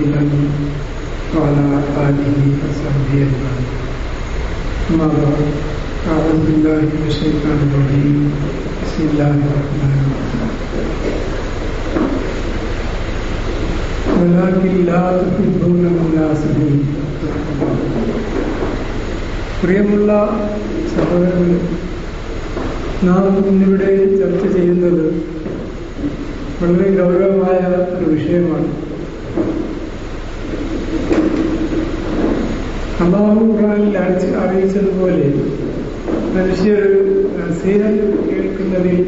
وعلى آله وصحبه أجمعين. أما بعد أعوذ بالله من الشيطان الرجيم. بسم الله الرحمن الرحيم. ولكن لا تحبون الناصحين. പ്രിയമുള്ള സഹോദരങ്ങളെ, നാം ഇന്നിവിടെ ചർച്ച ചെയ്യുന്നത് വളരെ ഗൗരവമായ ഒരു വിഷയമാണ്. അല്ലാഹു ഖുർആനിൽ അറിയിച്ചതുപോലെ മനുഷ്യർ നസീഹത്ത് കേൾക്കുന്നതിൽ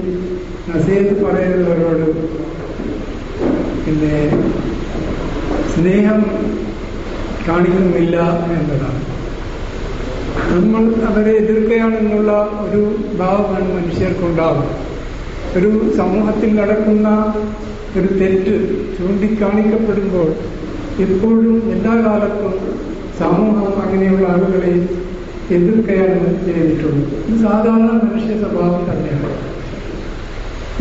നസീഹത്ത് പറയുന്നവരോട് സ്നേഹം കാണിക്കുന്നില്ല എന്നതാണ്. നമ്മൾ അവരെ എതിർക്കുകയാണെന്നുള്ള ഒരു ഭാവമാണ് മനുഷ്യർക്കുണ്ടാവുക. ഒരു സമൂഹത്തിൽ നടക്കുന്ന ഒരു തെറ്റ് ചൂണ്ടിക്കാണിക്കപ്പെടുമ്പോൾ എപ്പോഴും എല്ലാ കാലത്തും സമൂഹം അങ്ങനെയുള്ള ആളുകളെ എതിർക്കുകയാണ് ചെയ്തിട്ടുള്ളത്. ഇത് സാധാരണ മനുഷ്യ സ്വഭാവം തന്നെയാണ്.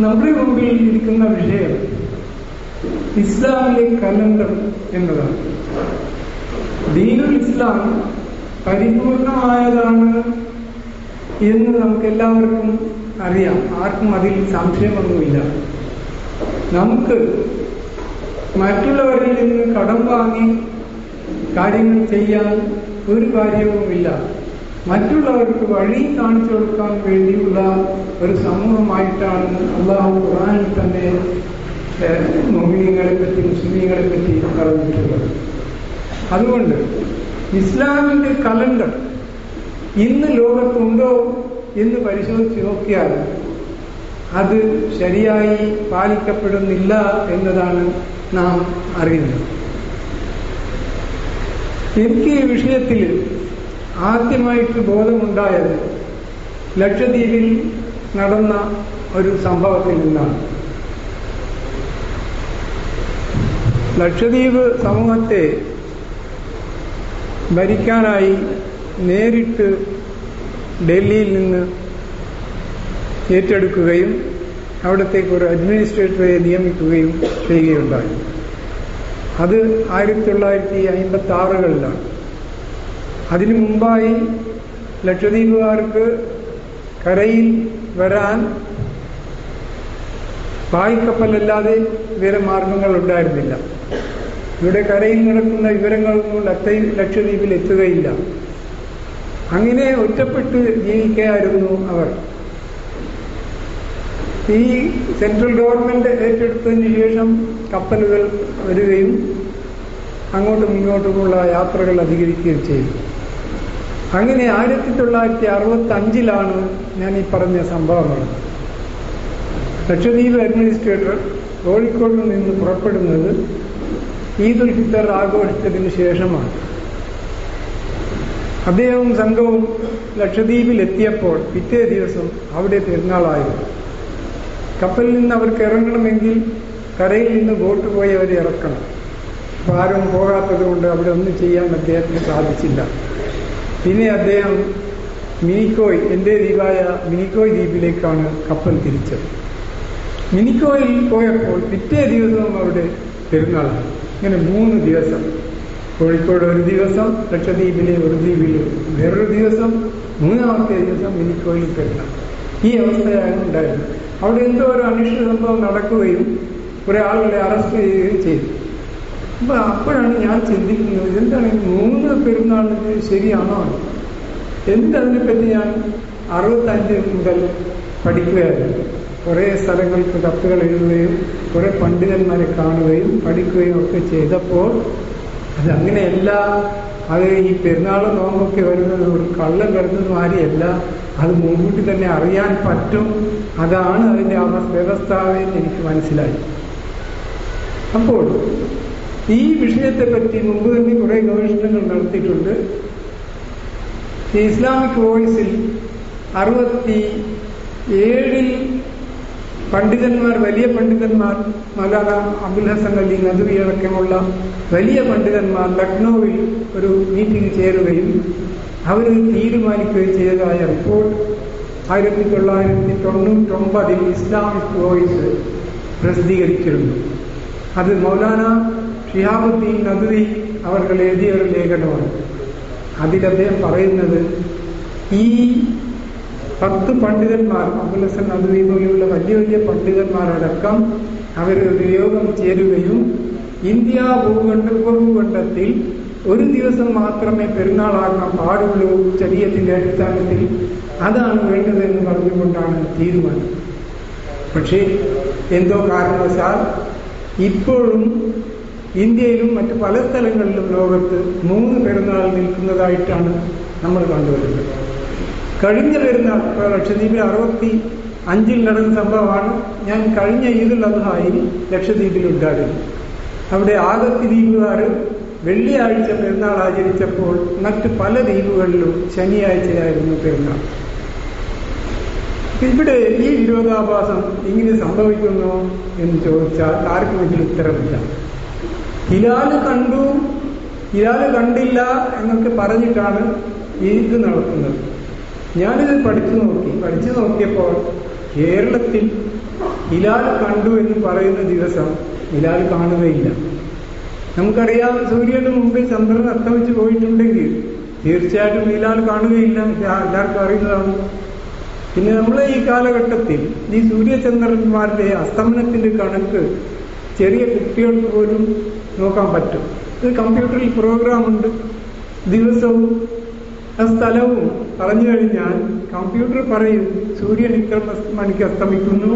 നമ്മുടെ മുമ്പിൽ ഇരിക്കുന്ന വിഷയം ഇസ്ലാമിലെ കലണ്ടർ എന്നതാണ്. ദീനുൽ ഇസ്ലാം പരിപൂർണമായതാണ് എന്ന് നമുക്ക് എല്ലാവർക്കും അറിയാം. ആർക്കും അതിൽ സംശയമൊന്നുമില്ല. നമുക്ക് മറ്റുള്ളവരിൽ നിന്ന് കടം വാങ്ങി കാര്യങ്ങൾ ചെയ്യാൻ ഒരു കാര്യവുമില്ല. മറ്റുള്ളവർക്ക് വഴി കാണിച്ചു കൊടുക്കാൻ വേണ്ടിയുള്ള ഒരു സമൂഹമായിട്ടാണ് അല്ലാഹു ഖുർആനിൽ തന്നെ മുഅ്മിനീങ്ങളെ പറ്റി, മുസ്ലിമീങ്ങളെ പറ്റി പറഞ്ഞിട്ടുള്ളത്. അതുകൊണ്ട് ഇസ്ലാമിന്റെ കലണ്ടർ ഇന്ന് ലോകത്തുണ്ടോ എന്ന് പരിശോധിച്ച് നോക്കിയാൽ അത് ശരിയായി പാലിക്കപ്പെടുന്നില്ല എന്നതാണ് നാം അറിയുന്നത്. എനിക്ക് ഈ വിഷയത്തിൽ ആദ്യമായിട്ട് ബോധമുണ്ടായത് ലക്ഷദ്വീപിൽ നടന്ന ഒരു സംഭവത്തിൽ നിന്നാണ്. ലക്ഷദ്വീപ് സമൂഹത്തെ ഭരിക്കാനായി നേരിട്ട് ഡൽഹിയിൽ നിന്ന് ഏറ്റെടുക്കുകയും അവിടത്തേക്ക് ഒരു അഡ്മിനിസ്ട്രേറ്ററെ നിയമിക്കുകയും ചെയ്യുകയുണ്ടായി. അത് 1956 അതിനു മുമ്പായി ലക്ഷദ്വീപുകാർക്ക് കരയിൽ വരാൻ പായ്ക്കപ്പലല്ലാതെ വേറെ മാർഗങ്ങൾ ഉണ്ടായിരുന്നില്ല. ഇവിടെ കരയിൽ നടക്കുന്ന വിവരങ്ങളൊന്നും ലക്ഷദ്വീപിൽ എത്തുകയില്ല. അങ്ങനെ ഒറ്റപ്പെട്ട് ജീവിക്കുകയായിരുന്നു അവർ. ഈ സെൻട്രൽ ഗവൺമെന്റ് ഏറ്റെടുത്തതിന് ശേഷം കപ്പലുകൾ വരികയും അങ്ങോട്ടും ഇങ്ങോട്ടുമുള്ള യാത്രകൾ അധികരിക്കുകയും ചെയ്തു. അങ്ങനെ 1965 ഞാൻ ഈ പറഞ്ഞ സംഭവങ്ങൾ. ലക്ഷദ്വീപ് അഡ്മിനിസ്ട്രേറ്റർ കോഴിക്കോട് നിന്ന് പുറപ്പെടുന്നത് ഈദുൽ ഫിത്തർ ആഘോഷിച്ചതിന് ശേഷമാണ്. അദ്ദേഹവും സംഘവും ലക്ഷദ്വീപിൽ എത്തിയപ്പോൾ പിറ്റേ ദിവസം അവിടെ പെരുന്നാളായിരുന്നു. കപ്പലിൽ നിന്ന് അവർക്ക് ഇറങ്ങണമെങ്കിൽ കരയിൽ നിന്ന് ബോട്ട് പോയി അവരെ ഇറക്കണം. അപ്പോൾ ആരും പോകാത്തത് കൊണ്ട് അവിടെ ഒന്നും ചെയ്യാൻ അദ്ദേഹത്തിന് സാധിച്ചില്ല. പിന്നെ അദ്ദേഹം മിനിക്കോയ്, എൻ്റെ ദ്വീപായ മിനിക്കോയ് ദ്വീപിലേക്കാണ് കപ്പൽ തിരിച്ചത്. മിനിക്കോയിൽ പോയപ്പോൾ പിറ്റേ ദിവസവും അവിടെ പെരുന്നാളാണ്. ഇങ്ങനെ 3 ദിവസം, കോഴിക്കോട് ഒരു ദിവസം, ലക്ഷദ്വീപിലെ ഒരു ദ്വീപിൽ വേറൊരു ദിവസം, 3ാമത്തെ ദിവസം മിനിക്കോയിൽ പെരുന്നാൾ. ഈ അവസ്ഥയാണ് ഉണ്ടായിരുന്നത്. അവിടെ എന്തോ ഒരു അനിഷ്ട സംഭവം നടക്കുകയും കുറെ ആളുകളെ അറസ്റ്റ് ചെയ്യുകയും ചെയ്തു. അപ്പോഴാണ് ഞാൻ ചിന്തിക്കുന്നത്, എന്താണ് 3 പെരുന്നാളിന് ശരിയാണോ? എന്തതിനെപ്പറ്റി ഞാൻ 65 മുതൽ പഠിക്കുകയായിരുന്നു. കുറേ സ്ഥലങ്ങൾക്ക് കത്തുകൾ എഴുതുകയും കുറെ പണ്ഡിതന്മാരെ കാണുകയും പഠിക്കുകയും ഒക്കെ ചെയ്തപ്പോൾ അത് അങ്ങനെയല്ല. അത് ഈ പെരുന്നാൾ നോമ്പൊക്കെ വരുന്നത് ഒരു കള്ളം കിടന്നത് മാതിരിയല്ല. അത് മുൻകൂട്ടി തന്നെ അറിയാൻ പറ്റും. അതാണ് അതിന്റെ വ്യവസ്ഥ എന്ന് എനിക്ക് മനസ്സിലായി. അപ്പോൾ ഈ വിഷയത്തെ പറ്റി മുമ്പ് തന്നെ കുറെ ഗവേഷണങ്ങൾ നടത്തിയിട്ടുണ്ട്. ഈ ഇസ്ലാമിക് വോയിസിൽ 67 പണ്ഡിതന്മാർ, വലിയ പണ്ഡിതന്മാർ, മൗലാന അബുൽ ഹസൻ അലി നദ്വി അടക്കമുള്ള വലിയ പണ്ഡിതന്മാർ ലക്നൌവിൽ ഒരു മീറ്റിംഗ് ചേരുകയും അവർ തീരുമാനിക്കുകയും ചെയ്തതായ റിപ്പോർട്ട് 1999 ഇസ്ലാമിക് വോയിസ് പ്രസിദ്ധീകരിച്ചിരുന്നു. അത് മൗലാന ഷിഹാബുദ്ദീൻ നദ്വി അവർ എഴുതിയ ഒരു ലേഖനമാണ്. അതിൽ അദ്ദേഹം പറയുന്നത്, ഈ 10 പണ്ഡിതന്മാർ, അബുൽ ഹസൻ നദ്വി പോലെയുള്ള വലിയ വലിയ പണ്ഡിതന്മാരടക്കം അവരൊരു യോഗം ചേരുകയും ഇന്ത്യ ഭൂഖണ്ഡത്തിൽ ഒരു ദിവസം മാത്രമേ പെരുന്നാളാക്കാൻ പാടുള്ളൂ ശരീഅത്തിന്റെ അടിസ്ഥാനത്തിൽ, അതാണ് വേണ്ടതെന്ന് പറഞ്ഞുകൊണ്ടാണ് തീരുമാനം. പക്ഷേ എന്തോ കാരണവശാൽ ഇപ്പോഴും ഇന്ത്യയിലും മറ്റു പല സ്ഥലങ്ങളിലും ലോകത്ത് 3 പെരുന്നാൾ നിൽക്കുന്നതായിട്ടാണ് നമ്മൾ കണ്ടുവരുന്നത്. കഴിഞ്ഞ പെരുന്നാൾ ലക്ഷദ്വീപിൽ 65 നടന്ന സംഭവമാണ്. ഞാൻ കഴിഞ്ഞ ഈദുൽ അദ്ഹായിൽ ലക്ഷദ്വീപിൽ ഉണ്ടായിരുന്നു. അവിടെ ആഗത്തി ദ്വീപുകാർ വെള്ളിയാഴ്ച പെരുന്നാൾ ആചരിച്ചപ്പോൾ മറ്റ് പല ദ്വീപുകളിലും ശനിയാഴ്ചയായിരുന്നു പെരുന്നാൾ. ഇവിടെ ഈ വിരോധാഭാസം ഇങ്ങനെ സംഭവിക്കുന്നു എന്ന് ചോദിച്ചാൽ ആർക്കും ഇതിൽ ഉത്തരമില്ല. ഹിലാല് കണ്ടു, ഹിലാല് കണ്ടില്ല എന്നൊക്കെ പറഞ്ഞിട്ടാണ് ഈദ് നടത്തുന്നത്. ഞാനിത് പഠിച്ചു നോക്കിയപ്പോൾ കേരളത്തിൽ ഹിലാൽ കണ്ടു എന്ന് പറയുന്ന ദിവസം ഹിലാൽ കാണുകയില്ല. നമുക്കറിയാം, സൂര്യന് മുമ്പേ ചന്ദ്രൻ അസ്തമിച്ചു പോയിട്ടുണ്ടെങ്കിൽ തീർച്ചയായിട്ടും ഹിലാൽ കാണുകയില്ല, എല്ലാവർക്കും അറിയുന്നതാണ്. പിന്നെ നമ്മളെ ഈ കാലഘട്ടത്തിൽ ഈ സൂര്യചന്ദ്രന്മാരുടെ അസ്തമനത്തിന്റെ കണക്ക് ചെറിയ കുട്ടികൾക്ക് പോലും നോക്കാൻ പറ്റും. ഇത് കമ്പ്യൂട്ടറിൽ പ്രോഗ്രാമുണ്ട്. ദിവസവും സ്ഥലവും പറഞ്ഞു കഴിഞ്ഞാൽ കമ്പ്യൂട്ടർ പറയും സൂര്യൻ ഇത്ര മണിക്ക് അസ്തമിക്കുന്നു,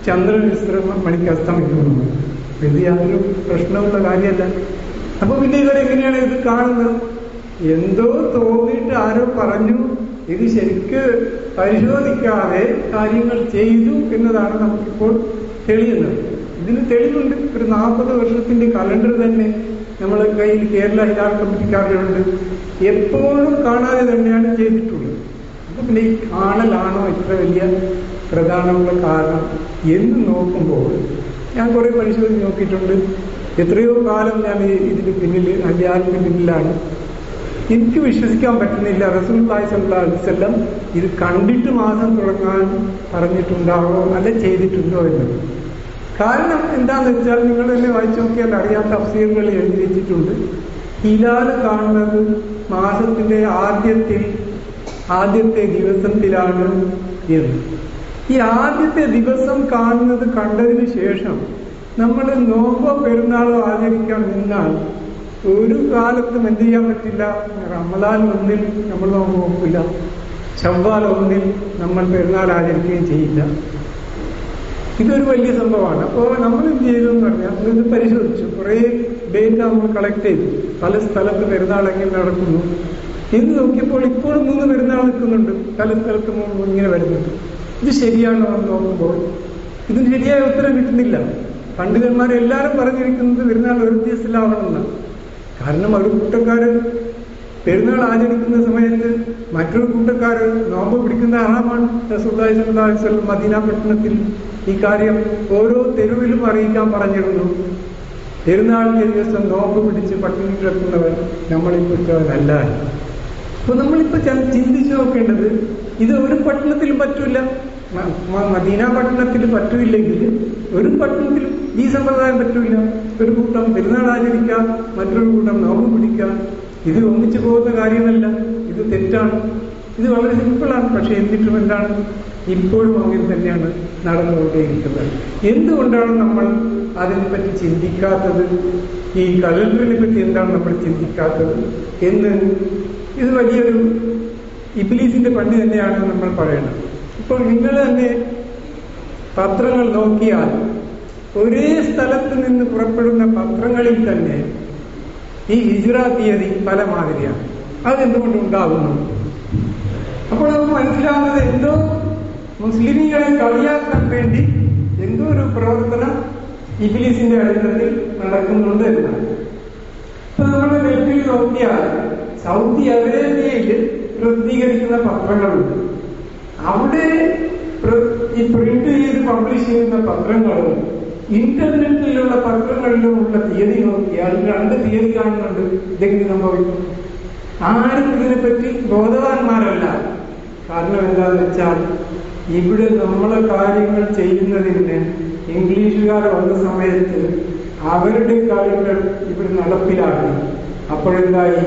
ചന്ദ്രൻ ഇത്ര മണിക്ക് അസ്തമിക്കുന്നു. ഇത് യാതൊരു പ്രശ്നമുള്ള കാര്യമല്ല. അപ്പൊ പിന്നെ ഇവരെങ്ങനെയാണ് ഇത് കാണുന്നത്? എന്തോ തോന്നിയിട്ട് ആരോ പറഞ്ഞു, ഇത് ശരിക്ക് പരിശോധിക്കാതെ കാര്യങ്ങൾ ചെയ്തു എന്നതാണ് നമുക്കിപ്പോൾ തെളിയുന്നത്. ഇതിന് തെളിവുണ്ട്. ഒരു 40 വർഷത്തിന്റെ കലണ്ടർ തന്നെ നമ്മളെ കയ്യിൽ കേരള ഹിലാൽ കമ്മിറ്റിക്കാരുണ്ട്. എപ്പോഴും കാണാതെ തന്നെയാണ് ചെയ്തിട്ടുള്ളത്. അപ്പൊ പിന്നെ ഈ കാണലാണോ ഇത്ര വലിയ പ്രധാനമുള്ള കാരണം എന്ന് നോക്കുമ്പോൾ ഞാൻ കുറെ പരിശോധിച്ച് നോക്കിയിട്ടുണ്ട്. എത്രയോ കാലം ഞാൻ ഇതിന് പിന്നിൽ, ഹിലാലിന് പിന്നിലാണ്. എനിക്ക് വിശ്വസിക്കാൻ പറ്റുന്നില്ല റസൂലുള്ളാഹി സ്വല്ലല്ലാഹു അലൈഹി വസല്ലം ഇത് കണ്ടിട്ട് മാസം തുടങ്ങാൻ പറഞ്ഞിട്ടുണ്ടാവോ അല്ല ചെയ്തിട്ടുണ്ടോ എന്ന്. കാരണം എന്താന്ന് വെച്ചാൽ നിങ്ങൾ തന്നെ വായിച്ചു നോക്കിയാൽ അറിയാത്ത തഫ്സീറുകൾ എഴുതി വെച്ചിട്ടുണ്ട്. ഹിലാൽ കാണുന്നത് മാസത്തിന്റെ ആദ്യത്തെ ദിവസത്തിലാണ് എന്ന്. ഈ ആദ്യത്തെ ദിവസം കാണുന്നത് കണ്ടതിന് ശേഷം നമ്മൾ നോമ്പോ പെരുന്നാളോ ആചരിക്കാൻ നിന്നാൽ ഒരു കാലത്തും എന്ത് ചെയ്യാൻ പറ്റില്ല. റമദാൻ 1 നമ്മൾ നോമ്പ് നോക്കില്ല, ശവ്വാൽ 1 നമ്മൾ പെരുന്നാൾ ആചരിക്കുകയും ചെയ്യില്ല. ഇതൊരു വലിയ സംഭവമാണ്. അപ്പോൾ നമ്മൾ എന്ത് ചെയ്തു എന്ന് പറഞ്ഞാൽ ഇത് പരിശോധിച്ചു. കുറെ ഡേറ്റ നമ്മൾ കളക്ട് ചെയ്തു. പല സ്ഥലത്ത് പെരുന്നാൾ എങ്ങനെ നടക്കുന്നു എന്ന് നോക്കിയപ്പോൾ ഇപ്പോൾ 3 പെരുന്നാൾ നിൽക്കുന്നുണ്ട്, പല സ്ഥലത്ത് 3 ഇങ്ങനെ വരുന്നുണ്ട്. ഇത് ശരിയാണോ എന്ന് നോക്കുമ്പോൾ ഇതിന് ശരിയായ ഉത്തരം കിട്ടുന്നില്ല. പണ്ഡിതന്മാരെല്ലാവരും പറഞ്ഞിരിക്കുന്നത് പെരുന്നാൾ ഒരു ദിവസത്തിലാവണമെന്നാണ്. കാരണം ഒരു കൂട്ടക്കാര് പെരുന്നാൾ ആചരിക്കുന്ന സമയത്ത് മറ്റൊരു കൂട്ടക്കാര് നോമ്പ് പിടിക്കുന്ന ഹറാമാണ്. റസൂലുള്ളാഹി സ്വല്ലല്ലാഹു അലൈഹി വസല്ലം മദീന പട്ടണത്തിൽ ഈ കാര്യം ഓരോ തെരുവിലും അറിയിക്കാൻ പറഞ്ഞിരുന്നു. പെരുന്നാളിന്റെ ദിവസം നോമ്പ് പിടിച്ച് പട്ടിണി കിടക്കുന്നവൻ നമ്മളിപ്പോഴല്ല. അപ്പൊ നമ്മളിപ്പോ ചിന്തിച്ചു നോക്കേണ്ടത്, ഇത് ഒരു പട്ടണത്തിലും പറ്റൂല. മദീന പട്ടണത്തിൽ പറ്റൂല്ലെങ്കിൽ ഒരു പട്ടണത്തിലും ഈ സമ്പ്രദായം പറ്റൂല. ഒരു കൂട്ടം പെരുന്നാൾ ആചരിക്കാം, മറ്റൊരു കൂട്ടം നോമ്പ് പിടിക്കാം. ഇത് ഒന്നിച്ചു പോകുന്ന കാര്യമല്ല. ഇത് തെറ്റാണ്. ഇത് വളരെ സിമ്പിളാണ്. പക്ഷെ എന്നിട്ടും എന്താണ്, ഇപ്പോഴും അങ്ങനെ തന്നെയാണ് നടന്നുകൊണ്ടേയിരിക്കുന്നത്. എന്തുകൊണ്ടാണ് നമ്മൾ അതിനെപ്പറ്റി ചിന്തിക്കാത്തത്? ഈ കലണ്ടറിനെ പറ്റി എന്താണ് നമ്മൾ ചിന്തിക്കാത്തത് എന്ന് ഇത് വലിയൊരു ഇബ്ലീസിന്റെ പണി തന്നെയാണ് നമ്മൾ പറയുന്നത്. ഇപ്പോൾ നിങ്ങൾ തന്നെ പത്രങ്ങൾ നോക്കിയാൽ ഒരേ സ്ഥലത്ത് നിന്ന് പുറപ്പെടുന്ന പത്രങ്ങളിൽ തന്നെ ഈ ഹിജ്റ തീയതി പല മാതിരിയാണ്. അതെന്തുകൊണ്ടുണ്ടാകുന്നു? അപ്പോൾ നമുക്ക് മനസ്സിലാവുന്നത് എന്തോ മുസ്ലിമീങ്ങളെ കളിയാക്കാൻ വേണ്ടി എന്തോ ഒരു പ്രവർത്തനം ഇബ്ലീസിന്റെ അടിത്തറയിൽ നടക്കുന്നുണ്ട് എന്നാണ്. ഇപ്പൊ നമ്മൾ നെറ്റിൽ നോക്കിയാൽ സൗദി അറേബ്യയിൽ പ്രസിദ്ധീകരിക്കുന്ന പത്രങ്ങളുണ്ട്. അവിടെ ഈ പ്രിന്റ് ചെയ്ത് പബ്ലിഷ് ചെയ്യുന്ന പത്രങ്ങളും ഇന്റർനെറ്റിലുള്ള പത്രങ്ങളിലുമുള്ള തീയതി നോക്കിയാൽ 2 തീയതി കാണുന്നുണ്ട്. ഇതെങ്ങനെ സംഭവിക്കും? ആരും ഇതിനെപ്പറ്റി ബോധവാന്മാരല്ല. കാരണം എന്താന്ന് വെച്ചാൽ ഇവിടെ നമ്മളെ കാര്യങ്ങൾ ചെയ്യുന്നതിന് ഇംഗ്ലീഷുകാർ വന്ന സമയത്ത് അവരുടെ കലണ്ടർ ഇവിടെ നടപ്പിലാക്കി. അപ്പോഴെന്തായി,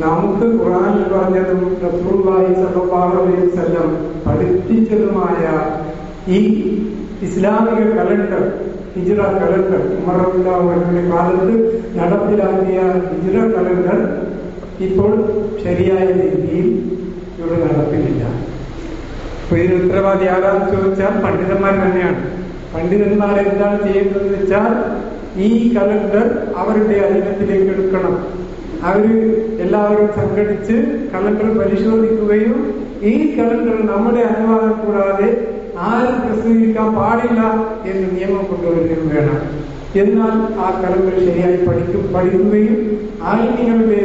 നമുക്ക് ഖുർആനിൽ പറഞ്ഞതും റസൂലുള്ളാഹി സ്വല്ലല്ലാഹു അലൈഹി വസല്ലം പഠിപ്പിച്ചതുമായ ഈ ഇസ്ലാമിക കലണ്ടർ, ഹിജ്റ കലണ്ടർ, ഉമർ റളിയല്ലാഹു അൻഹുവിന്റെ കാലത്ത് നടപ്പിലാക്കിയ ഹിജ്റ കലണ്ടർ ഇപ്പോൾ ശരിയായ രീതിയിൽ ഇവിടെ നടപ്പിലില്ല. അപ്പൊ ഇതിന് ഉത്തരവാദി ആരാന്ന് ചോദിച്ചാൽ പണ്ഡിതന്മാർ തന്നെയാണ്. പണ്ഡിതന്മാർ എന്താണ് ചെയ്യുന്നതെന്ന് വെച്ചാൽ ഈ കലണ്ടർ അവരുടെ അധീനത്തിലേക്ക് എടുക്കണം. അവര് എല്ലാവരും സംഘടിച്ച് കലണ്ടർ പരിശോധിക്കുകയും ഈ കലണ്ടർ നമ്മുടെ അനുവാദം കൂടാതെ ആരും പ്രസിദ്ധീകരിക്കാൻ പാടില്ല എന്ന് നിയമം കൊണ്ടുവരികയും വേണം. എന്നാൽ ആ കലണ്ടർ ശരിയായി പഠിക്കുകയും ആലിമ്യങ്ങളുടെ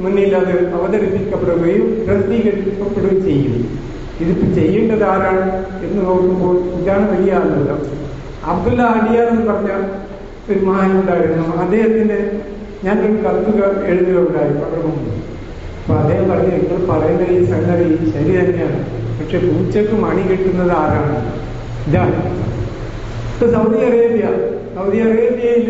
മുന്നിൽ അത് അവതരിപ്പിക്കപ്പെടുകയും പ്രസിദ്ധീകരിക്കപ്പെടുകയും ചെയ്യും. ഇതിപ്പോ ചെയ്യേണ്ടത് ആരാണ് എന്ന് നോക്കുമ്പോൾ ഇതാണ് വലിയ അത്ഭുതം. അബ്ദുള്ള അടിയാർ എന്ന് പറഞ്ഞ ഒരു മഹാനുണ്ടായിരുന്നു. അദ്ദേഹത്തിന് ഞാനൊരു കത്തുക എഴുതുകയുണ്ടായി വളരെ മുമ്പ്. അപ്പൊ അദ്ദേഹം പറഞ്ഞു, നിങ്ങൾ പറയുന്ന ഈ സംഗതി ശരി തന്നെയാണ്, പക്ഷെ പൂച്ചക്ക് മണി കിട്ടുന്നത് ആരാണ്? ഇതാണ്. ഇപ്പൊ സൗദി അറേബ്യയിൽ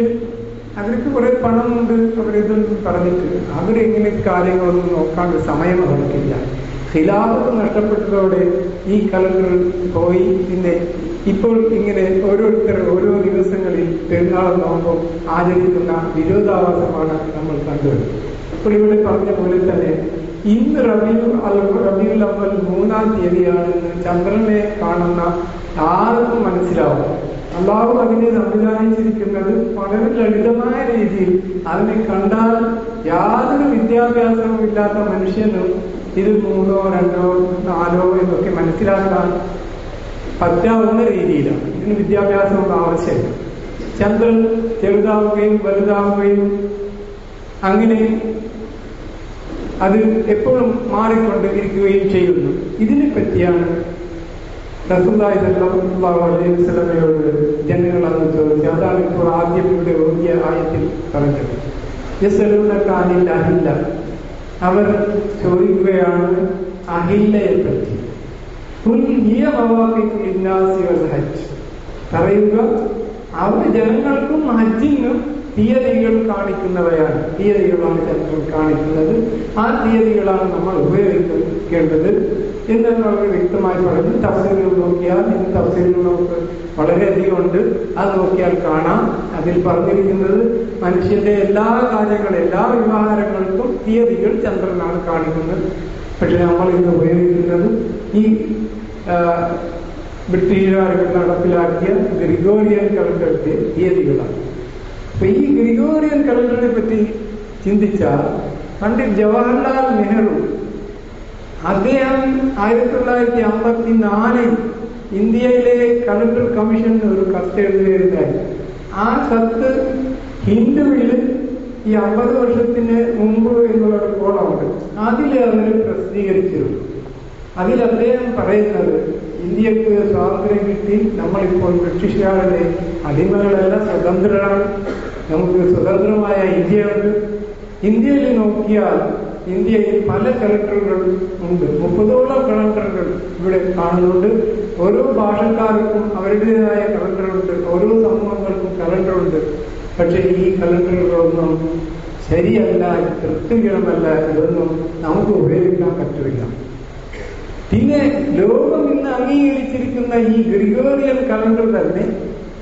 അവർക്ക് കുറെ പണമുണ്ട്, അവരിതൊന്നും പറഞ്ഞിട്ട് അവരെങ്ങനെ കാര്യങ്ങളൊന്നും നോക്കാണ്ട് സമയം അവർക്കില്ല. ഖിലാഫത്ത് നഷ്ടപ്പെട്ടതോടെ ഈ കലണ്ടർ പോയി. പിന്നെ ഇപ്പോൾ ഇങ്ങനെ ഓരോരുത്തർ ഓരോ ദിവസങ്ങളിൽ പെരുന്നാൾ നോമ്പും ആചരിക്കുന്ന വിരോധാഭാസമാണ് നമ്മൾ കണ്ടത്. അപ്പോൾ ഇവിടെ പറഞ്ഞ പോലെ തന്നെ ഇന്ന് റബീഉൽ അവ്വൽ 3-ാം തീയതിയാണെന്ന് ചന്ദ്രനെ കാണുന്ന ആർക്കും മനസ്സിലാവും. അള്ളാഹു അതിനെ സംവിധാനിച്ചിരിക്കുന്നത് വളരെ ലളിതമായ രീതിയിൽ. അതിനെ കണ്ടാൽ യാതൊരു വിദ്യാഭ്യാസവും ഇല്ലാത്ത മനുഷ്യനും ഇത് 3-ഓ 2-ഓ 4-ഓ എന്നൊക്കെ മനസ്സിലാക്കാൻ പറ്റാവുന്ന രീതിയിലാണ്. ഇതിന് വിദ്യാഭ്യാസമൊന്നും ആവശ്യമില്ല. ചന്ദ്രൻ ചെറുതാവുകയും വലുതാവുകയും അങ്ങനെ അത് എപ്പോഴും മാറിക്കൊണ്ടിരിക്കുകയും ചെയ്യുന്നു. ഇതിനെ പറ്റിയാണ് റസൂലുള്ളാഹി സ്വല്ലല്ലാഹു അലൈഹി വസല്ലമയോട് ജനങ്ങൾ അന്ന് ചോദിച്ചത്. അതാണ് ഇപ്പോൾ ആദ്യം ഇവിടെ ഓതിയ ആയത്തിൽ പറഞ്ഞത്. യസ്അലൂനക അനിൽ അഹില്ല, അവർ ചോദിക്കുകയാണ് അഹില്ലയെ പറ്റി. ഖുൽ ഹിയ മവാഖീതു ലിന്നാസി വൽ ഹജ്ജ്, പറയുക അവർ ജനങ്ങൾക്കും ഹജ്ജിനും തീയതികൾ കാണിക്കുന്നവയാണ്. തീയതികളാണ് ജനങ്ങൾ കാണിക്കുന്നത്. ആ തീയതികളാണ് നമ്മൾ ഉപയോഗിക്കേണ്ടത് എന്നാണ് അവർ വ്യക്തമായി പറഞ്ഞു. തഫ്സീറുകൾ നോക്കിയാൽ, ഇന്ന് തഫ്സീറുകൾ നമുക്ക് വളരെയധികം ഉണ്ട്, അത് നോക്കിയാൽ കാണാം. അതിൽ പറഞ്ഞിരിക്കുന്നത് മനുഷ്യന്റെ എല്ലാ കാര്യങ്ങളും, എല്ലാ വ്യവഹാരങ്ങൾക്കും തീയതികൾ ചന്ദ്രനാണ് കാണിക്കുന്നത്. പക്ഷെ നമ്മൾ ഇന്ന് ഉപയോഗിക്കുന്നത് ഈ ബ്രിട്ടീഷുകാർ നടപ്പിലാക്കിയ ഗ്രിഗോറിയൻ കലണ്ടറിന്റെ തീയതികളാണ്. അപ്പൊ ഈ ഗ്രിഗോറിയൻ കലണ്ടറിനെ പറ്റി ചിന്തിച്ചാൽ പണ്ഡിറ്റ് ജവഹർലാൽ നെഹ്റു അദ്ദേഹം 1954 ഇന്ത്യയിലെ കലണ്ടർ കമ്മീഷന് ഒരു കത്ത് എഴുതുകയുണ്ടായി. ആ കത്ത് ഹിന്ദുവിൽ ഈ 50 വർഷത്തിന് മുമ്പ് എന്നുള്ള കോളമുണ്ട്, അതിൽ അവർ പ്രസിദ്ധീകരിച്ചിരുന്നു. അതിൽ അദ്ദേഹം പറയുന്നത്, ഇന്ത്യക്ക് സ്വാതന്ത്ര്യം കിട്ടി, നമ്മളിപ്പോൾ ബ്രിട്ടീഷുകാരുടെ അടിമകളല്ല, സ്വതന്ത്രരാണ്, നമുക്ക് സ്വതന്ത്രമായ ഇന്ത്യയുണ്ട്. ഇന്ത്യയിൽ നോക്കിയാൽ ഇന്ത്യയിൽ പല കലണ്ടറുകൾ ഉണ്ട്, 30ഓളം കലണ്ടറുകൾ ഇവിടെ കാണുന്നുണ്ട്. ഓരോ ഭാഷക്കാർക്കും അവരുടേതായ കലണ്ടറുണ്ട്, ഓരോ സമൂഹങ്ങൾക്കും കലണ്ടറുണ്ട്. പക്ഷെ ഈ കലണ്ടറുകളൊന്നും ശരിയല്ല, തൃപ്തികരമല്ല, ഇതൊന്നും നമുക്ക് ഉപയോഗിക്കാൻ പറ്റില്ല. പിന്നെ ലോകം ഇന്ന് അംഗീകരിച്ചിരിക്കുന്ന ഈ ഗ്രിഗോറിയൻ കലണ്ടർ തന്നെ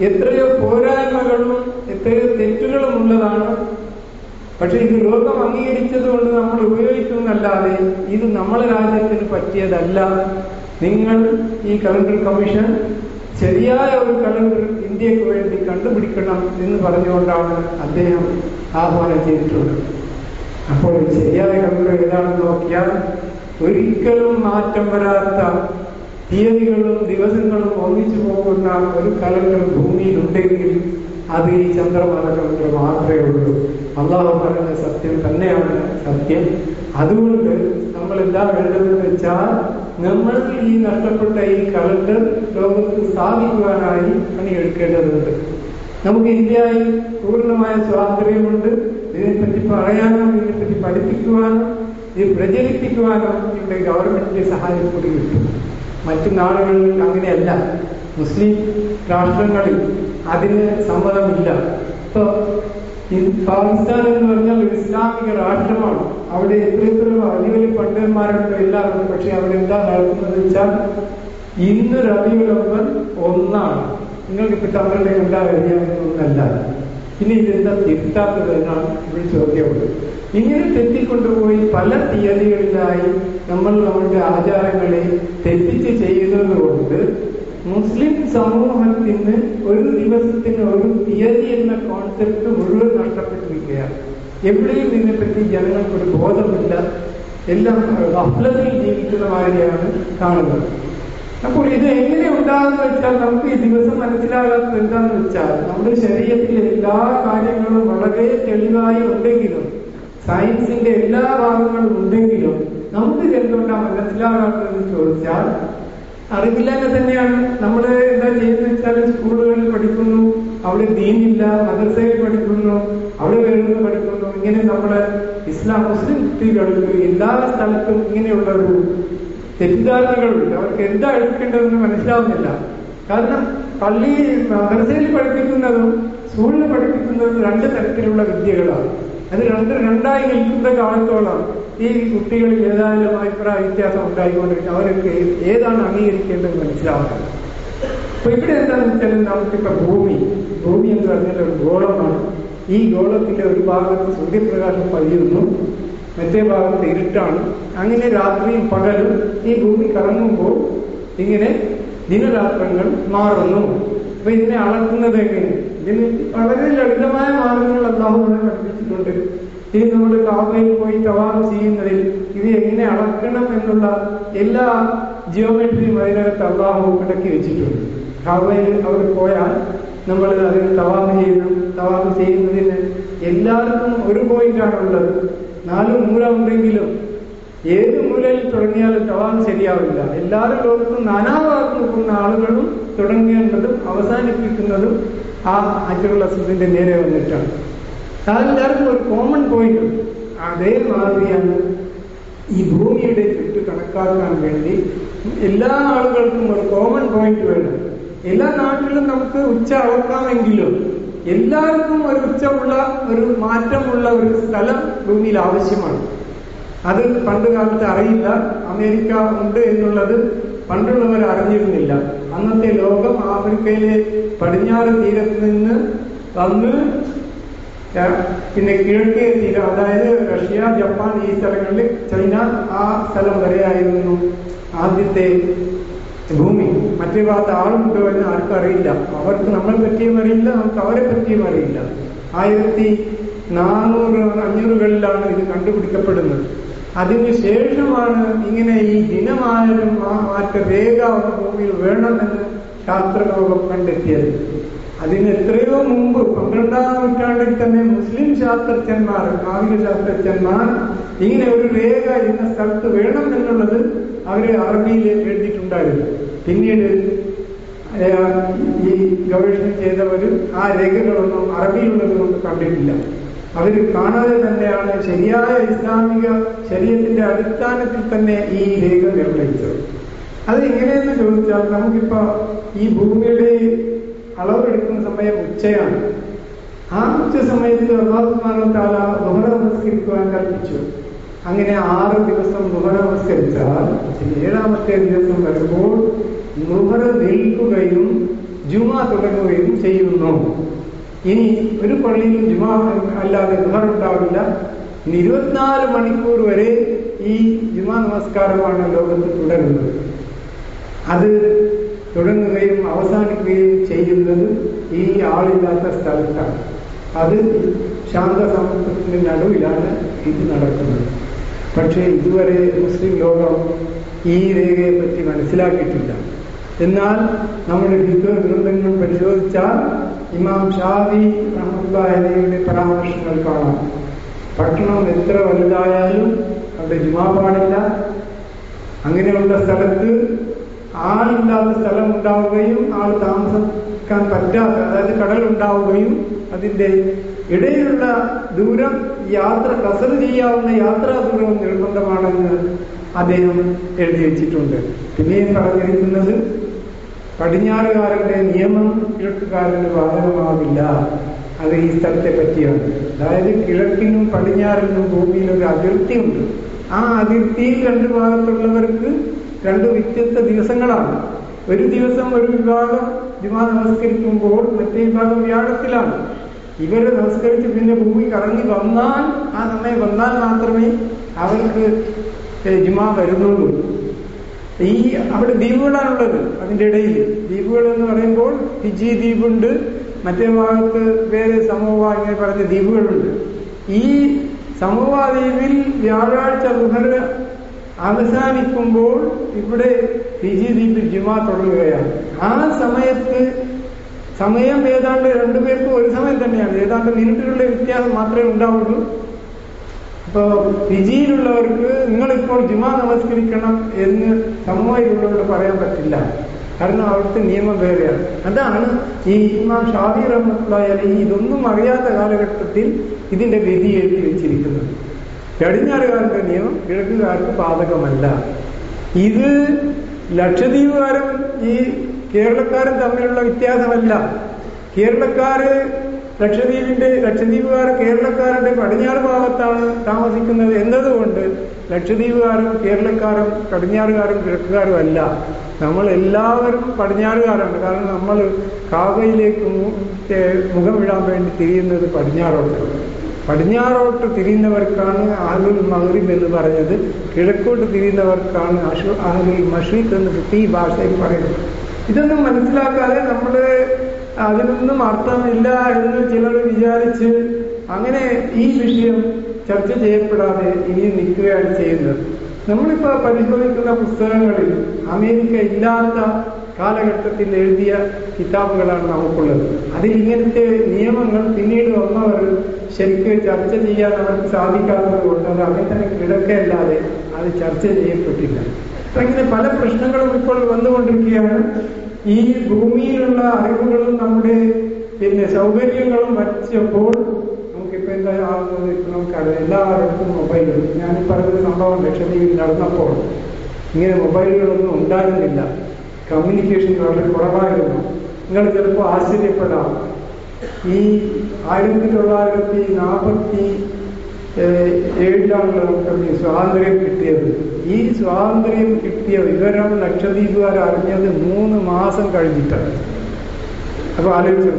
എത്രയോ പോരായ്മകളും എത്രയോ തെറ്റുകളും ഉള്ളതാണ്. പക്ഷെ ഇത് ലോകം അംഗീകരിച്ചത് കൊണ്ട് നമ്മൾ ഉപയോഗിക്കുന്നല്ലാതെ ഇത് നമ്മളെ രാജ്യത്തിന് പറ്റിയതല്ല. നിങ്ങൾ ഈ കലണ്ടർ കമ്മീഷൻ ശരിയായ ഒരു കലണ്ടർ ഇന്ത്യക്ക് വേണ്ടി കണ്ടുപിടിക്കണം എന്ന് പറഞ്ഞുകൊണ്ടാണ് അദ്ദേഹം ആഹ്വാനം ചെയ്തിട്ടുള്ളത്. അപ്പോൾ ശരിയായ കലണ്ടർ ഏതാണെന്ന് നോക്കിയാൽ ഒരിക്കലും മാറ്റം വരാത്ത തീയതികളും ദിവസങ്ങളും ഒന്നിച്ചു പോകുന്ന ഒരു കലണ്ടർ ഭൂമിയിലുണ്ടെങ്കിൽ അത് ഈ ചന്ദ്രമാന കലണ്ടർ മാത്രമേ ഉള്ളൂ. അള്ളാഹു പറയുന്ന സത്യം തന്നെയാണ് സത്യം. അതുകൊണ്ട് നമ്മൾ എന്താ വേണ്ടതെന്ന് വെച്ചാൽ, നമ്മൾ ഈ നഷ്ടപ്പെട്ട ഈ കലണ്ടർ ലോകത്ത് സ്ഥാപിക്കുവാനായി പണിയെടുക്കേണ്ടതുണ്ട്. നമുക്ക് ഇന്ത്യയിൽ പൂർണ്ണമായ സ്വാതന്ത്ര്യമുണ്ട്. ഇതിനെപ്പറ്റി പറയാനോ ഇതിനെപ്പറ്റി പഠിപ്പിക്കുവാനോ ഇത് പ്രചരിപ്പിക്കുവാനോ ഇവിടെ ഗവൺമെന്റിന്റെ സഹായം കൂടി കിട്ടും. മറ്റു നാടുകളിൽ അങ്ങനെയല്ല. മുസ്ലിം രാഷ്ട്രങ്ങളിൽ അതിന് സമ്മതമില്ല. ഇപ്പൊ പാകിസ്ഥാൻ എന്ന് പറഞ്ഞാൽ ഒരു ഇസ്ലാമിക രാഷ്ട്രമാണ്. അവിടെ എത്ര വലിയ വലിയ പണ്ഡിതന്മാരുണ്ട് എല്ലാവരും. പക്ഷെ അവിടെ എന്താ നടക്കുന്നത് വെച്ചാൽ ഇന്ന് റബീഉൽ അവ്വൽ 1 നിങ്ങൾക്ക് തങ്ങളുടെ ഉണ്ടാകാറിയാവുന്നൊന്നല്ല. ഇനി ഇതെന്താ തിരുത്താത്തത് എന്നാണ് ഇവിടെ ചോദ്യമുള്ളത്. ഇങ്ങനെ തെറ്റിക്കൊണ്ടുപോയി പല തീയതികളിലായി നമ്മൾ നമ്മളുടെ ആചാരങ്ങളെ തെറ്റിച്ച് ചെയ്യുന്നത് കൊണ്ട് മുസ്ലിം സമൂഹത്തിന് ഒരു ദിവസത്തിന് ഒരു തീയതി എന്ന കോൺസെപ്റ്റ് മുഴുവൻ നഷ്ടപ്പെട്ടിരിക്കുകയാണ്. എവിടെയും ഇതിനെപ്പറ്റി ജനങ്ങൾക്കൊരു ബോധമില്ല. എല്ലാം ഗഫ്ലത്തിൽ ജീവിക്കുന്ന മാതിരിയാണ് കാണുന്നത്. അപ്പോൾ ഇത് എങ്ങനെ ഉണ്ടാകുന്ന വെച്ചാൽ നമുക്ക് ഈ ദിവസം മനസ്സിലാകാത്തത് എന്താണെന്ന് വെച്ചാൽ നമ്മുടെ ശരീരത്തിലെ എല്ലാ കാര്യങ്ങളും വളരെ തെളിവായി ഉണ്ടെങ്കിലും സയൻസിന്റെ എല്ലാ ഭാഗങ്ങളും ഉണ്ടെങ്കിലും നമുക്ക് എന്തുകൊണ്ടാണ് മനസ്സിലാകാത്തതെന്ന് ചോദിച്ചാൽ അറിവില്ലാതെ തന്നെയാണ്. നമ്മൾ എന്താ ചെയ്യുന്നത് വെച്ചാൽ സ്കൂളുകളിൽ പഠിക്കുന്നു, അവിടെ ദീനില്ല, മദ്രസയിൽ പഠിക്കുന്നു, അവിടെ വേണമെന്ന് പഠിക്കുന്നു. ഇങ്ങനെ നമ്മള് മുസ്ലിം കുട്ടികൾക്ക് എല്ലാ സ്ഥലത്തും ഇങ്ങനെയുള്ള ഒരു തെറ്റിദ്ധാരണകളുണ്ട്. അവർക്ക് എന്താ എടുക്കേണ്ടതെന്ന് മനസ്സിലാവുന്നില്ല. കാരണം പള്ളി മദ്രസയിൽ പഠിപ്പിക്കുന്നതും സ്കൂളിൽ പഠിപ്പിക്കുന്നതും 2 തരത്തിലുള്ള വിദ്യകളാണ്. അത് രണ്ടായി നിൽക്കുന്ന കാലത്തോളം ഈ കുട്ടികളിൽ ഏതായാലും അഭിപ്രായ വ്യത്യാസം ഉണ്ടായിക്കൊണ്ടിരിക്കും. അവർക്ക് ഏതാണ് അംഗീകരിക്കേണ്ടത് മനസ്സിലാവുന്നത്. അപ്പൊ ഇവിടെ എന്താണെന്ന് വെച്ചാൽ നമുക്കിപ്പോ ഭൂമി എന്ന് പറഞ്ഞാൽ ഒരു ഗോളമാണ്. ഈ ഗോളത്തിന്റെ ഒരു ഭാഗത്ത് സൂര്യപ്രകാശം പതിയുന്നു, മറ്റേ ഭാഗത്ത് ഇരുട്ടാണ്. അങ്ങനെ രാത്രിയും പകലും ഈ ഭൂമി കറങ്ങുമ്പോൾ ഇങ്ങനെ ദിനരാത്രങ്ങൾ മാറുന്നു. അപ്പൊ ഇതിനെ അളക്കുന്നത് എങ്ങനെ? ഇതിന് വളരെ ലളിതമായ മാർഗങ്ങൾ അല്ലാഹു നമ്മളെ പഠിപ്പിച്ചിട്ടുണ്ട്. ഇനി നമ്മൾ കാബയിൽ പോയി തവാഫ് ചെയ്യുന്നതിൽ ഇത് എങ്ങനെ അളക്കണം എന്നുള്ള എല്ലാ ജിയോമെട്രിയും അതിനകത്ത് അല്ലാഹു അടക്കി വെച്ചിട്ടുണ്ട്. കാബയിൽ അവർ പോയാൽ നമ്മൾ അതിന് തവാഫ് ചെയ്യണം. തവാഫ് ചെയ്യുന്നതിന് എല്ലാവർക്കും ഒരു പോയിന്റാണുള്ളത്. 4 മൂല ഉണ്ടെങ്കിലും ഏത് മൂലയിൽ തുടങ്ങിയാലും തവാഫ് ശരിയാവില്ല. എല്ലാവരും ലോകത്തും നാനാഭാഗത്ത് നിൽക്കുന്ന ആളുകളും തുടങ്ങേണ്ടതും അവസാനിപ്പിക്കുന്നതും ആ ഹജ്ജുൽ അസ്വദിന്റെ നേരെ വന്നിട്ടാണ്. അതെല്ലാവർക്കും ഒരു കോമൺ പോയിന്റ് ഉണ്ട്. അതേമാതിരിയാണ് ഈ ഭൂമിയുടെ ചുറ്റ് കണക്കാക്കാൻ വേണ്ടി എല്ലാ ആളുകൾക്കും ഒരു കോമൺ പോയിന്റ് വേണം. എല്ലാ നാട്ടിലും നമുക്ക് ഉച്ച അളക്കാമെങ്കിലും എല്ലാവർക്കും ഒരു ഉച്ചമുള്ള ഒരു മാറ്റമുള്ള ഒരു സ്ഥലം ഭൂമിയിൽ ആവശ്യമാണ്. അത് പണ്ട് കാലത്ത് അറിയില്ല. അമേരിക്ക ഉണ്ട് എന്നുള്ളത് പണ്ടുള്ളവർ അറിഞ്ഞിരുന്നില്ല. അന്നത്തെ ലോകം ആഫ്രിക്കയിലെ പടിഞ്ഞാറ് തീരത്ത് നിന്ന് വന്ന് പിന്നെ കിഴക്കേ തീരം, അതായത് റഷ്യ, ജപ്പാൻ, ഈ സ്ഥലങ്ങളിൽ, ചൈന, ആ സ്ഥലം വരെയായിരുന്നു ആദ്യത്തെ ഭൂമി. മറ്റേ ഭാഗത്ത് ആളുണ്ടോ എന്ന് ആർക്കും അറിയില്ല. അവർക്ക് നമ്മളെ പറ്റിയും അറിയില്ല, നമുക്ക് അവരെ പറ്റിയും അറിയില്ല. 1400-500കളിലാണ് ഇത് കണ്ടുപിടിക്കപ്പെടുന്നത്. അതിനുശേഷമാണ് ഇങ്ങനെ ഈ മാറ്റ രേഖ ഭൂമിയിൽ വേണമെന്ന് ശാസ്ത്രലോകം കണ്ടെത്തിയത്. അതിന് എത്രയോ മുമ്പ് 12ാം നൂറ്റാണ്ടിൽ തന്നെ മുസ്ലിം ശാസ്ത്രജ്ഞന്മാർ, നാവിക ശാസ്ത്രജ്ഞന്മാർ ഇങ്ങനെ ഒരു രേഖ ഇന്ന സ്ഥലത്ത് വേണം എന്നുള്ളത് അവര് അറബിയിൽ എഴുതിയിട്ടുണ്ടായിരുന്നു. പിന്നീട് ഈ ഗവേഷണം ചെയ്തവര് ആ രേഖകളൊന്നും അറബിയിലുള്ളത് കൊണ്ട് കണ്ടിട്ടില്ല. അവര് കാണാതെ തന്നെയാണ് ശരിയായ ഇസ്ലാമിക ശരീഅത്തിന്റെ അടിസ്ഥാനത്തിൽ തന്നെ ഈ രേഖ നിർണയിച്ചത്. അത് എങ്ങനെയെന്ന് ചോദിച്ചാൽ നമുക്കിപ്പോ ഈ ഭൂമിയുടെ അളവെടുക്കുന്ന സമയം ഉച്ചയാണ്. ആ ഉച്ച സമയത്ത് അല്ലാഹു സുബ്ഹാനഹു വ തആല ദുഹർ നമസ്കരിക്കുവാൻ കൽപ്പിച്ചു. അങ്ങനെ 6 ദിവസം ദുഹർ നമസ്കരിച്ചാൽ 7ാമത്തെ ദിവസം വരുമ്പോൾ ദുഹർ നിൽക്കുകയും ജുമാ തുടങ്ങുകയും ചെയ്യുന്നു. ഇനി ഒരു പള്ളിയിലും ജുമാ അല്ലാതെ ദുഹർ ഉണ്ടാവില്ല. 24 മണിക്കൂർ വരെ ഈ ജുമാ നമസ്കാരമാണ് ലോകത്ത് തുടരുന്നത്. അത് തുടങ്ങുകയും അവസാനിക്കുകയും ചെയ്യുന്നത് ഈ ആളില്ലാത്ത സ്ഥലത്താണ്. അത് ശാന്തസമുദ്രത്തിന്റെ നടുവിലാണ് ഇത് നടക്കുന്നത്. പക്ഷേ ഇതുവരെ മുസ്ലിം ലോകം ഈ രേഖയെ പറ്റി മനസ്സിലാക്കിയിട്ടില്ല. എന്നാൽ നമ്മുടെ ഗ്രന്ഥങ്ങൾ പരിശോധിച്ചാൽ ഇമാം ഷാഫി റഹ്മത്തുള്ളാഹി അലൈഹിയുടെ പരാമർശങ്ങൾ കാണാം. പട്ടണം എത്ര വലുതായാലും അവിടെ ജുമാ പാടില്ല. അങ്ങനെയുള്ള സ്ഥലത്ത് ആളില്ലാത്ത സ്ഥലം ഉണ്ടാവുകയും ആൾ താമസിക്കാൻ പറ്റാത്ത, അതായത് കടൽ ഉണ്ടാവുകയും അതിന്റെ ഇടയിലുള്ള ദൂരം കസർ ചെയ്യാവുന്ന യാത്രാ ദൂരവും നിർബന്ധമാണെന്ന് അദ്ദേഹം എഴുതി വെച്ചിട്ടുണ്ട്. പിന്നെയും പറഞ്ഞിരിക്കുന്നത് പടിഞ്ഞാറുകാരന്റെ നിയമം കിഴക്കുകാരന് ബാധകമാവില്ല. അത് ഈ സ്ഥലത്തെ പറ്റിയാണ്. അതായത് കിഴക്കിനും പടിഞ്ഞാറിനും ഭൂമിയിൽ ഒരു അതിർത്തിയുണ്ട്. ആ അതിർത്തിയിൽ രണ്ടു ഭാഗത്തുള്ളവർക്ക് രണ്ട് വ്യത്യസ്ത ദിവസങ്ങളാണ്. ഒരു ദിവസം ഒരു വിഭാഗം ജുമാ നമസ്കരിക്കുമ്പോൾ മറ്റേ വിഭാഗം വ്യാഴത്തിലാണ്. ഇവര് നമസ്കരിച്ച് പിന്നെ ഭൂമി കറങ്ങി വന്നാൽ, ആ സമയം വന്നാൽ മാത്രമേ അവർക്ക് ജുമാ വരുന്നുള്ളൂ. ഈ അവിടെ ദ്വീപുകളാണുള്ളത്. അതിൻ്റെ ഇടയിൽ ദ്വീപുകൾ എന്ന് പറയുമ്പോൾ ഫിജി ദ്വീപുണ്ട്, മറ്റേ ഭാഗത്ത് വേറെ സമോവ ഇങ്ങനെ പറഞ്ഞ ദ്വീപുകളുണ്ട്. ഈ സമോവ ദ്വീപിൽ വ്യാഴാഴ്ച ളുഹർ അവസാനിക്കുമ്പോൾ ഇവിടെ ഫിജി ദ്വീപിൽ ജുമാ തുടങ്ങുകയാണ്. ആ സമയത്ത് സമയം ഏതാണ്ട് രണ്ടുപേർക്കും ഒരു സമയം തന്നെയാണ്. ഏതാണ്ട് മിനിറ്റുകളുടെ വ്യത്യാസം മാത്രമേ ഉണ്ടാവുള്ളൂ. ഇപ്പോ ഫിജിയിലുള്ളവർക്ക് നിങ്ങളിപ്പോൾ ജുമാ നമസ്കരിക്കണം എന്ന് സമൂഹയിലുള്ളവരോട് പറയാൻ പറ്റില്ല. കാരണം അവിടുത്തെ നിയമം വേറെയാണ്. അതാണ് ഈ ഇമാം ഷാഫി റഹ്മത്തുള്ളാഹി അലൈഹി ഇതൊന്നും അറിയാത്ത കാലഘട്ടത്തിൽ ഇതിന്റെ വിധി എഴുതി വെച്ചിരിക്കുന്നത്. പടിഞ്ഞാറുകാരുടെ നിയമം കിഴക്കുകാർക്ക് ബാധകമല്ല. ഇത് ലക്ഷദ്വീപുകാരും ഈ കേരളക്കാരും തമ്മിലുള്ള വ്യത്യാസമല്ല. ലക്ഷദ്വീപുകാർ കേരളക്കാരുടെ പടിഞ്ഞാറ് ഭാഗത്താണ് താമസിക്കുന്നത് എന്നതുകൊണ്ട് ലക്ഷദ്വീപുകാരും കേരളക്കാരും പടിഞ്ഞാറുകാരും കിഴക്കുകാരും അല്ല. നമ്മൾ എല്ലാവരും പടിഞ്ഞാറുകാരാണ്. കാരണം നമ്മൾ കാബയിലേക്ക് മുഖമിടാൻ വേണ്ടി തിരിയുന്നത് പടിഞ്ഞാറോട്ട് തിരിയുന്നവർക്കാണ് അഹ്ലുൽ മഗ്രിബ് എന്ന് പറഞ്ഞത്. കിഴക്കോട്ട് തിരിയുന്നവർക്കാണ് അഹ്ലുൽ മശ്രിഖ് എന്ന് ഈ ഭാഷയിൽ പറയുന്നത്. ഇതൊന്നും മനസ്സിലാക്കാതെ നമ്മള് അതിനൊന്നും അർത്ഥമില്ല എന്ന് ചിലർ വിചാരിച്ച് അങ്ങനെ ഈ വിഷയം ചർച്ച ചെയ്യപ്പെടാതെ ഇനിയും നിൽക്കുകയാണ് ചെയ്യുന്നത്. നമ്മളിപ്പോ പരിശോധിക്കുന്ന പുസ്തകങ്ങളിൽ അമേരിക്ക ഇല്ലാത്ത കാലഘട്ടത്തിൽ എഴുതിയ കിതാബുകളാണ് നമുക്കുള്ളത്. അതിൽ ഇങ്ങനത്തെ നിയമങ്ങൾ പിന്നീട് വന്നവർ ശരിക്കും ചർച്ച ചെയ്യാൻ അവർക്ക് സാധിക്കാത്തത് കൊണ്ട് അത് അങ്ങനെ തന്നെ കിടക്കയല്ലാതെ അത് ചർച്ച ചെയ്യപ്പെട്ടില്ല. അപ്പൊ ഇങ്ങനെ പല പ്രശ്നങ്ങളും ഇപ്പോൾ വന്നുകൊണ്ടിരിക്കുകയാണ്. ഈ ഭൂമിയിലുള്ള അറിവുകളും നമ്മുടെ സൗകര്യങ്ങളും വച്ചപ്പോൾ നമുക്കിപ്പോ എന്താ ആവുന്നത്? നമുക്കറിയാം, എല്ലാവർക്കും മൊബൈലുകൾ. ഞാൻ പറഞ്ഞൊരു സംഭവം ലക്ഷദ്വീപിൽ നടന്നപ്പോൾ ഇങ്ങനെ മൊബൈലുകളൊന്നും ഉണ്ടായിരുന്നില്ല. കമ്മ്യൂണിക്കേഷൻ വളരെ കുറവായിരുന്നു. നിങ്ങൾ ചിലപ്പോൾ ആശ്ചര്യപ്പെടാം. ഈ 1947 നമുക്ക് സ്വാതന്ത്ര്യം കിട്ടിയത്. ഈ സ്വാതന്ത്ര്യം കിട്ടിയ വിവരം ലക്ഷദ്വീപുകാർ അറിഞ്ഞത് 3 മാസം കഴിഞ്ഞിട്ടാണ്. അപ്പൊ ആലോചിച്ചു,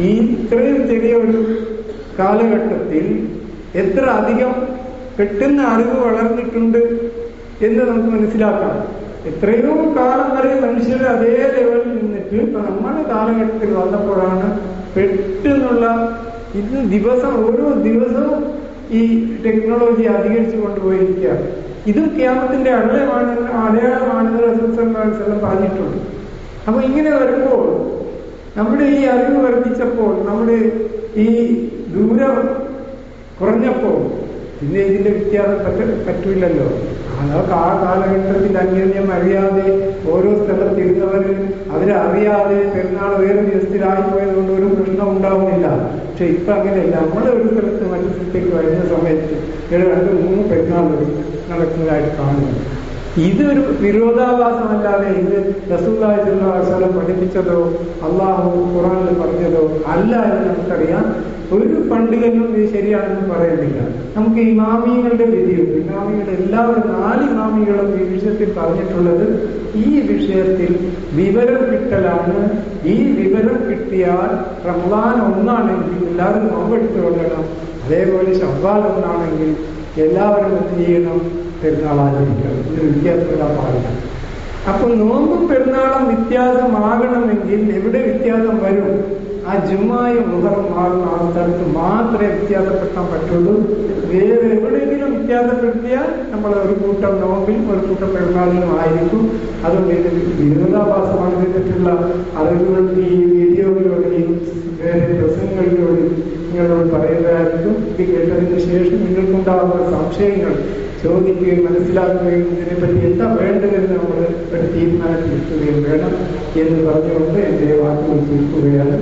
ഈ ഇത്രയും ചെറിയ ഒരു കാലഘട്ടത്തിൽ എത്ര അധികം പെട്ടെന്ന് അറിവ് വളർന്നിട്ടുണ്ട് എന്ന് നമുക്ക് മനസ്സിലാക്കാം. എത്രയോ കാലം വരെ മനുഷ്യർ അതേ ലെവലിൽ നിന്നിട്ട് ഇപ്പൊ നമ്മുടെ കാലഘട്ടത്തിൽ വന്നപ്പോഴാണ് പെട്ടെന്നുള്ള ഇത് ഓരോ ദിവസവും ഈ ടെക്നോളജി അധികരിച്ചു കൊണ്ടുപോയിരിക്കുകയാണ്. ഇതും ഖിയാമത്തിന്റെ അടയാളമാണെന്ന് റസൂൽ സല്ലല്ലാഹു അലൈഹി വസല്ലം പറഞ്ഞിട്ടുണ്ട്. അപ്പൊ ഇങ്ങനെ വരുമ്പോൾ നമ്മുടെ ഈ അറിവ് വർദ്ധിച്ചപ്പോൾ, നമ്മുടെ ഈ ദൂരം കുറഞ്ഞപ്പോൾ പിന്നെ ഇതിന്റെ വ്യത്യാസം പറ്റൂല്ലല്ലോ. അതൊക്കെ ആ കാലഘട്ടത്തിൽ അന്യോന്യം അറിയാതെ ഓരോ സ്ഥലത്തിരുന്നവര് അവരറിയാതെ പെരുന്നാൾ വേറെ ദിവസത്തിലായി പോയത് കൊണ്ട് ഒരു പ്രശ്നം ഉണ്ടാവുന്നില്ല. പക്ഷെ ഇപ്പൊ അങ്ങനെയല്ല. നമ്മളെ ഒരു സ്ഥലത്ത് മറ്റു സ്ഥലത്തേക്ക് വരുന്ന സമയത്ത് 2-3 പെരുന്നാൾ നടക്കുന്നതായിട്ട് കാണുന്നു. ഇതൊരു വിരോധാഭാസമല്ലാതെ ഇത് റസൂലുള്ളാഹി സ്വല്ലല്ലാഹു അലൈഹി വസല്ലം പഠിപ്പിച്ചതോ അള്ളാഹു ഖുർആനിൽ പറഞ്ഞതോ അല്ല എന്ന് നമുക്കറിയാം. ഒരു പണ്ഡിതനും ഇത് ശരിയാണെന്ന് പറയുന്നില്ല. നമുക്ക് ഇമാമിങ്ങളുടെ വിധിയുണ്ട്. ഇമാമികളുടെ എല്ലാവരും 4 ഇമാമികളും ഈ വിഷയത്തിൽ പറഞ്ഞിട്ടുള്ളത് ഈ വിഷയത്തിൽ വിവരം കിട്ടലാണ്. ഈ വിവരം കിട്ടിയാൽ റമദാൻ 1 എല്ലാവരും നോമ്പെടുത്ത് കൊള്ളണം. അതേപോലെ ശവ്വാൽ 1 എല്ലാവരും എന്ത് ചെയ്യണം? പെരുന്നാൾ ആചരിക്കണം. ഇത് വ്യത്യാസപ്പെടാൻ പാടില്ല. അപ്പൊ നോമ്പും പെരുന്നാളും വ്യത്യാസമാകണമെങ്കിൽ എവിടെ വ്യത്യാസം വരും? ആ ജുമായും മുഹറും മാറുന്ന ആ സ്ഥലത്ത് മാത്രമേ വ്യത്യാസപ്പെടാൻ പറ്റുള്ളൂ. വേറെ എവിടെയെങ്കിലും വ്യത്യാസപ്പെടുത്തിയാൽ നമ്മൾ ഒരു കൂട്ടം നോമ്പിൽ ഒരു കൂട്ടം പെരുന്നാളിലും ആയിരിക്കും. അതുകൊണ്ട് ഇത് വിരോധാഭാസമാണ്. ഇതിട്ടുള്ള അറിവുകൾ ഈ വീഡിയോകളിലൂടെയും വേറെ പ്രസംഗങ്ങളിലൂടെ നിങ്ങളോട് പറയുന്നതായിരിക്കും. ഇത് കേട്ടതിന് ശേഷം നിങ്ങൾക്കുണ്ടാകുന്ന സംശയങ്ങൾ ചോദിക്കുകയും മനസ്സിലാക്കുകയും ഇതിനെപ്പറ്റി എന്താ വേണ്ടതെന്ന് നമ്മൾ ഒരു തീരുമാനത്തിലെത്തുകയും വേണം എന്ന് പറഞ്ഞുകൊണ്ട് എന്റെ വാക്കുകൾ ചുരുക്കുകയാണ്.